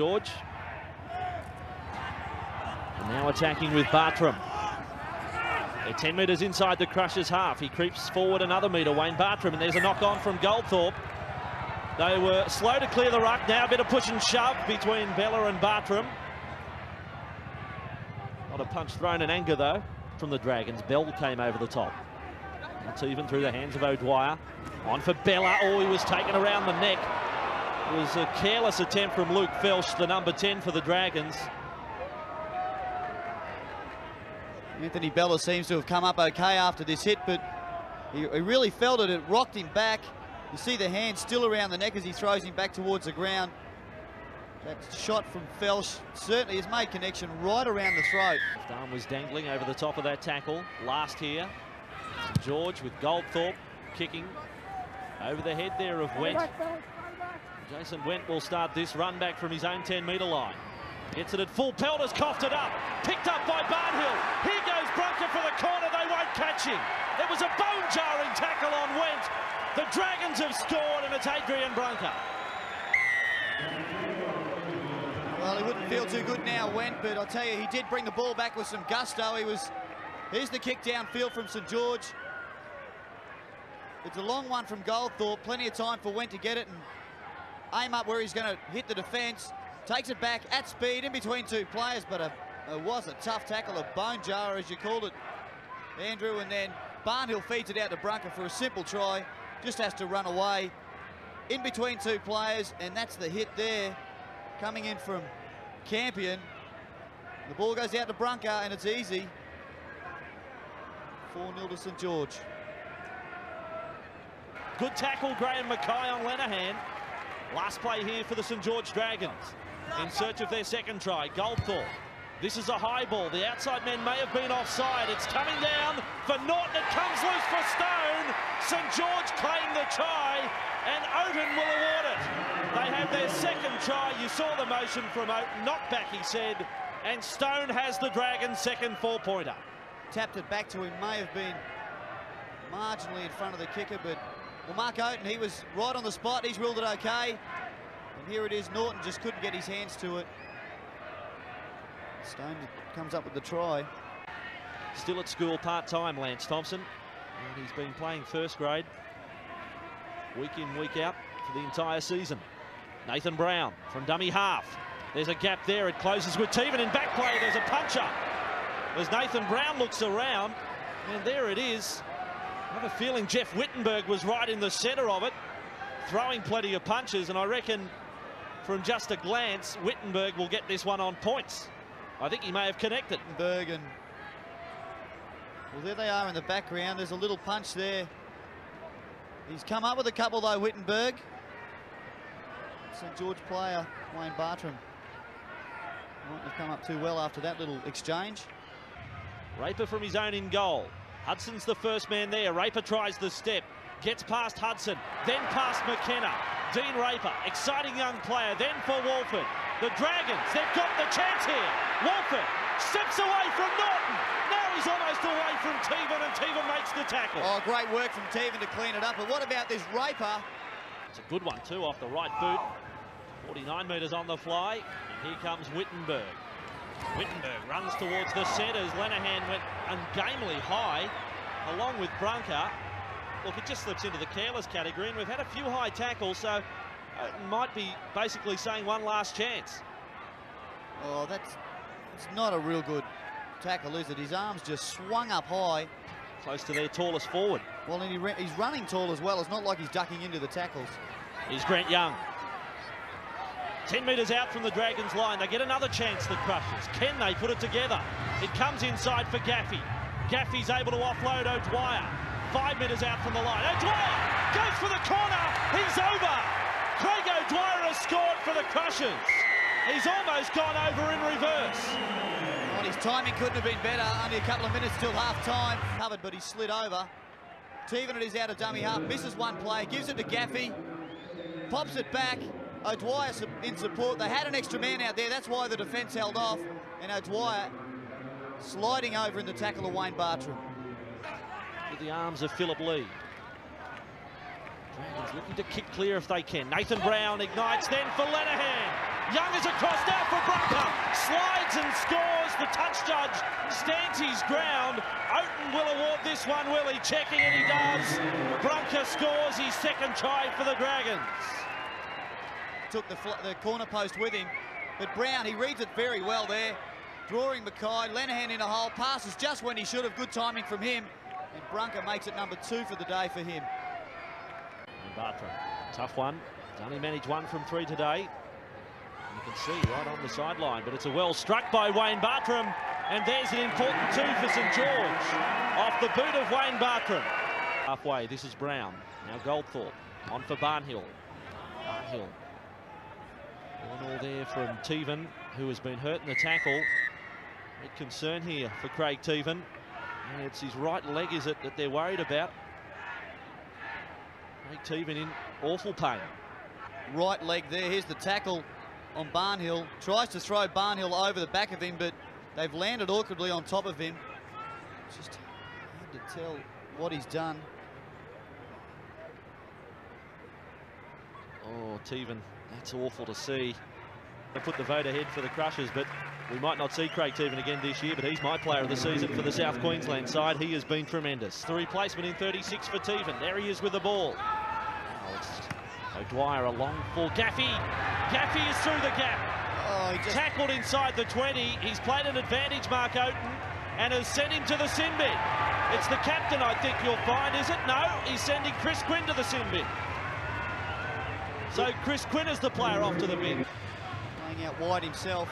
George. And now attacking with Bartram. They're 10 metres inside the Crushers' half. He creeps forward another metre, Wayne Bartram, and there's a knock on from Goldthorpe. They were slow to clear the ruck. Now a bit of push and shove between Bella and Bartram. Not a punch thrown in anger, though, from the Dragons. Bell came over the top. That's even through the hands of O'Dwyer. On for Bella. Oh, he was taken around the neck. It was a careless attempt from Luke Felsh, the number 10 for the Dragons. Anthony Bella seems to have come up okay after this hit, but he really felt it. It rocked him back. You see the hand still around the neck as he throws him back towards the ground. That shot from Felsh certainly has made connection right around the throat. His arm was dangling over the top of that tackle. Last here, St George with Goldthorpe kicking over the head there of Went. Jason Went will start this run back from his own 10-metre line. Gets it at full pelt, has coughed it up. Picked up by Barnhill. Here goes Brunker for the corner. They won't catch him. It was a bone-jarring tackle on Went. The Dragons have scored, and it's Adrian Brunker. Well, he wouldn't feel too good now, Went, but I'll tell you, he did bring the ball back with some gusto. Here's the kick downfield from St George. It's a long one from Goldthorpe. Plenty of time for Went to get it and aim up where he's going to hit the defence. Takes it back at speed in between two players, but it was a tough tackle, a bone jar as you called it, Andrew, and then Barnhill feeds it out to Brunker for a simple try. Just has to run away in between two players, and that's the hit there coming in from Campion. The ball goes out to Brunker and it's easy. 4-0 to St George. Good tackle, Graham Mackay on Lenihan. Last play here for the St George Dragons. In search of their second try, Goldthorpe. This is a high ball. The outside men may have been offside. It's coming down for Norton. It comes loose for Stone. St George claim the try, and Oden will award it. They have their second try. You saw the motion from Oden. Knock back, he said, and Stone has the Dragons' second four-pointer. Tapped it back to him. May have been marginally in front of the kicker, but well, Mark Oden, he was right on the spot. He's ruled it okay. And here it is. Norton just couldn't get his hands to it. Stone comes up with the try. Still at school part-time, Lance Thompson. And he's been playing first grade week in, week out for the entire season. Nathan Brown from dummy half. There's a gap there. It closes with Teven in back play. There's a puncher. As Nathan Brown looks around, and there it is. I have a feeling Jeff Wittenberg was right in the centre of it, throwing plenty of punches, and I reckon from just a glance, Wittenberg will get this one on points. I think he may have connected. Wittenberg, and well, there they are in the background. There's a little punch there. He's come up with a couple though, Wittenberg. St George player, Wayne Bartram. Won't have come up too well after that little exchange. Raper from his own in goal. Hudson's the first man there. Raper tries the step, gets past Hudson, then past McKenna. Dean Raper, exciting young player, then for Walford. The Dragons, they've got the chance here. Walford steps away from Norton. Now he's almost away from Teven, and Teven makes the tackle. Oh, great work from Teven to clean it up. But what about this Raper? It's a good one too, off the right boot. 49 metres on the fly, and here comes Wittenberg. Wittenberg runs towards the centres. Lenihan went ungamely high, along with Brunker. Look, it just slips into the careless category, and we've had a few high tackles, so it might be basically saying one last chance. Oh, it's not a real good tackle, is it? His arms just swung up high. Close to their tallest forward. Well, and he's running tall as well. It's not like he's ducking into the tackles. Here's Grant Young. 10 metres out from the Dragons' line. They get another chance, the Crushers. Can they put it together? It comes inside for Gaffey. Gaffey's able to offload O'Dwyer. 5 metres out from the line. O'Dwyer goes for the corner. He's over. Craig O'Dwyer has scored for the Crushers. He's almost gone over in reverse. Well, his timing couldn't have been better. Only a couple of minutes till half-time. Covered, but he slid over. Teven, it is out of dummy half. Misses one play. Gives it to Gaffey. Pops it back. O'Dwyer in support. They had an extra man out there. That's why the defence held off. And O'Dwyer sliding over in the tackle of Wayne Bartram. With the arms of Philip Lee. Dragons looking to kick clear if they can. Nathan Brown ignites then for Lenihan. Young is across now for Brunker. Slides and scores. The touch judge stands his ground. Oaten will award this one, will he? Checking, and he does. Brunker scores his second try for the Dragons. Took the corner post with him, but Brown, he reads it very well there. Drawing Mackay, Lenihan in a hole, passes just when he should have. Good timing from him. And Brunker makes it number 2 for the day for him. And Bartram, tough one. He's only managed 1 from 3 today. You can see right on the sideline, but it's a well struck by Wayne Bartram. And there's an important 2 for St George. Off the boot of Wayne Bartram. Halfway, this is Brown. Now Goldthorpe. On for Barnhill. Barnhill. All there from Teven, who has been hurt in the tackle. Big concern here for Craig Teven. And it's his right leg, is it, that they're worried about. Craig Teven in awful pain. Right leg there. Here's the tackle on Barnhill. Tries to throw Barnhill over the back of him, but they've landed awkwardly on top of him. It's just hard to tell what he's done. Oh, Teven, that's awful to see. I put the vote ahead for the Crushers, but we might not see Craig Teven again this year, but he's my player of the season for the South Queensland side. He has been tremendous. The replacement in 36 for Teven. There he is with the ball. Now it's O'Dwyer, a long ball. Gaffey. Gaffey is through the gap. Oh, he just tackled inside the 20. He's played an advantage, Mark Oaten, and has sent him to the sin bin. It's the captain, I think you'll find, is it? No, he's sending Chris Quinn to the sin bin. So Chris Quinn is the player off to the bin. Playing out wide himself.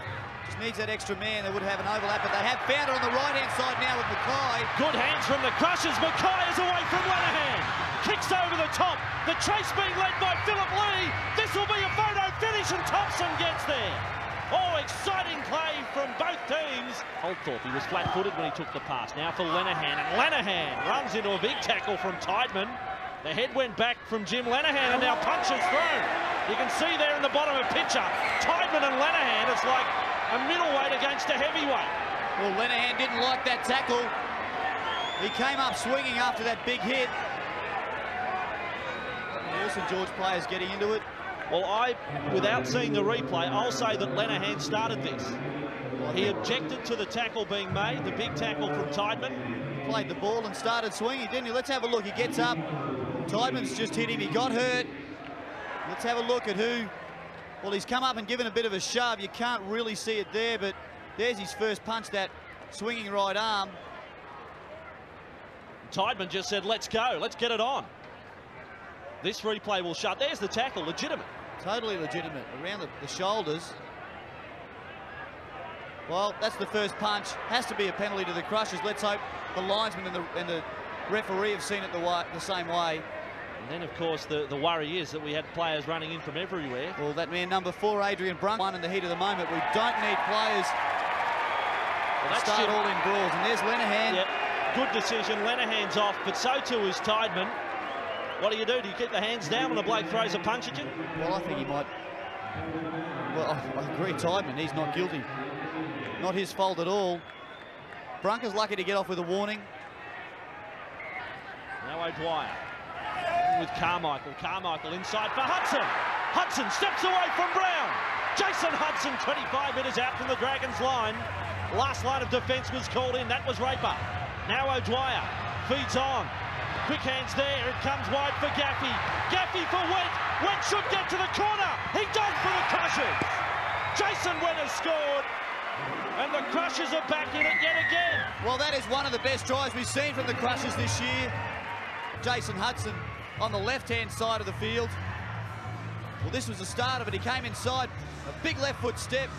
Just needs that extra man. They would have an overlap, but they have found it on the right-hand side now with Mackay. Good hands from the Crushers. Mackay is away from Lenihan. Kicks over the top. The chase being led by Philip Lee. This will be a photo finish, and Thompson gets there. Oh, exciting play from both teams. Goldthorpe, he was flat-footed when he took the pass. Now for Lenihan, and Lenihan runs into a big tackle from Tideman. The head went back from Jim Lenihan, and now punches through. You can see there in the bottom of picture, Tideman and Lenihan, it's like a middleweight against a heavyweight. Well, Lenihan didn't like that tackle. He came up swinging after that big hit. The St George players getting into it. Well, without seeing the replay, I'll say that Lenihan started this. He objected to the tackle being made, the big tackle from Tideman. Played the ball and started swinging, didn't he? Let's have a look. He gets up. Tideman's just hit him. He got hurt. Let's have a look at who. Well, he's come up and given a bit of a shove. You can't really see it there, but there's his first punch, that swinging right arm. Tideman just said, let's go, let's get it on. This replay will shut. There's the tackle, legitimate. Totally legitimate, around the shoulders. Well, that's the first punch. Has to be a penalty to the Crushers. Let's hope the linesman and the referee have seen it the same way. And then, of course, the worry is that we had players running in from everywhere. Well, that man number 4, Adrian Brunk, won in the heat of the moment. We don't need players to start all in brawls. And there's Lenihan. Yep, good decision. Lenihan's off, but so too is Tideman. What do? Do you keep the hands down when a bloke throws a punch at you? Well, I think he might. Well, I agree, Tideman, he's not guilty. Not his fault at all. Brunker's lucky to get off with a warning. Now O'Dwyer with Carmichael. Carmichael inside for Hudson. Hudson steps away from Brown. Jason Hudson, 25 metres out from the Dragons line. Last line of defence was called in. That was Raper. Now O'Dwyer feeds on. Quick hands there. It comes wide for Gaffey. Gaffey for Went. Went should get to the corner. He does for the Crushers. Jason Went has scored. And the Crushers are back in it yet again. Well, that is one of the best tries we've seen from the Crushers this year. Jason Hudson on the left-hand side of the field. Well, this was the start of it. He came inside, a big left foot step.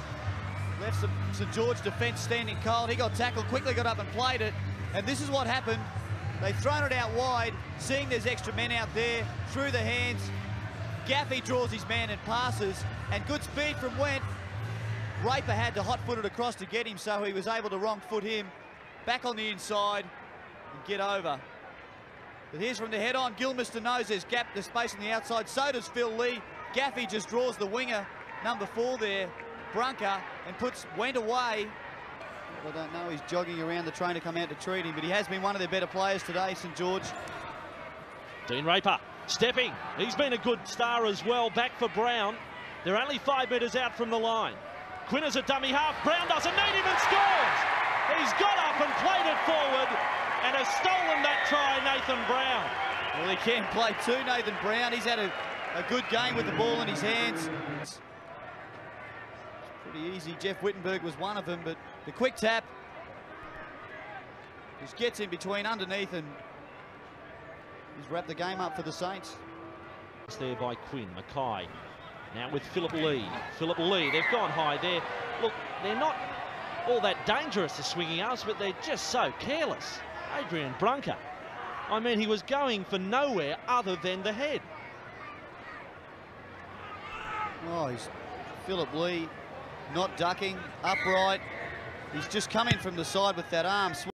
Left some St George defence standing cold. He got tackled, quickly got up and played it. And this is what happened. They've thrown it out wide, seeing there's extra men out there, through the hands. Gaffey draws his man and passes, and good speed from Went. Raper had to hot-foot it across to get him, so he was able to wrong-foot him back on the inside and get over. But here's from the head-on. Gilmister knows there's space on the outside. So does Phil Lee. Gaffey just draws the winger, number 4 there, Brunker, and puts Went away. I don't know, he's jogging around the train to come out to treat him, but he has been one of their better players today, St George. Dean Raper stepping. He's been a good star as well. Back for Brown. They're only 5 metres out from the line. Quinn is a dummy half. Brown doesn't need him and scores. He's got up and played it forward and has stolen that try, Nathan Brown. Well, he can play too, Nathan Brown. He's had a good game with the ball in his hands. It's pretty easy. Jeff Wittenberg was one of them, but the quick tap just gets in between underneath and he's wrapped the game up for the Saints. It's there by Quinn. Mackay now with Philip Lee. Philip Lee, they've gone high there. Look, they're not all that dangerous, the swinging arms, but they're just so careless. Adrian Brunker, I mean, he was going for nowhere other than the head. Oh, he's Philip Lee not ducking, upright. He's just come in from the side with that arm.